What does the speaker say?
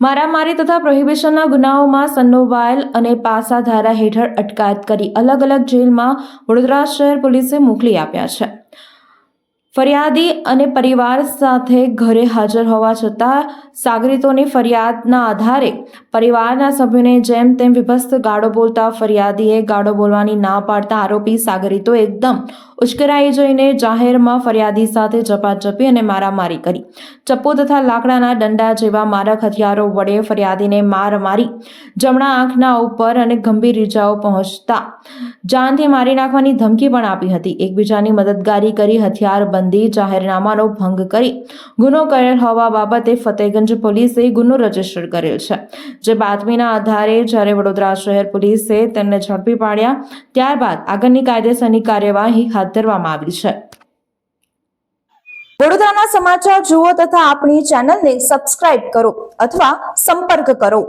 મારામારી તથા પ્રોહિબિશનના ગુનાઓમાં સંડોવાયેલ અને પાસા ધારા હેઠળ અટકાયત કરી અલગ અલગ જેલમાં વડોદરા શહેર પોલીસે મોકલી આપ્યા છે। ફરિયાદી અને પરિવાર સાથે ઘરે હાજર હોવા છતાં સાગરીતોની ફરિયાદના આધારે પરિવારના સભ્યોને જેમ તેમ વિભસ્ત ગાળો બોલતા ફરિયાદીએ ગાળો બોલવાની ના પાડતા આરોપી સાગરીતો એકદમ ઉશ્કેરાઈ જઈને જાહેરમાં ફરિયાદી સાથે ઝપાઝપી અને મારામારી કરી ચપ્પુ તથા લાકડાના દંડા જેવા મારક હથિયારો વડે ફરિયાદીને માર મારી જમણા આંખના ઉપર અને ગંભીર ઈજાઓ પહોંચતા જાનથી મારી નાખવાની ધમકી પણ આપી હતી। એકબીજાની મદદગારી કરી હથિયાર જાહેરનામાનો ભંગ કરી ગુનો કરેલ હોવા બાબતે ફતેગંજ પોલીસે ગુનો રજીસ્ટર કરેલ છે। જે બાતમીના આધારે જ્યારે વડોદરા શહેર પોલીસે તેમને ઝડપી પાડ્યા ત્યારબાદ આગળની કાયદેસરની કાર્યવાહી હાથ ધરવામાં આવી છે। વડોદરાના સમાચાર જુઓ તથા આપણી ચેનલને સબસ્ક્રાઇબ કરો અથવા સંપર્ક કરો।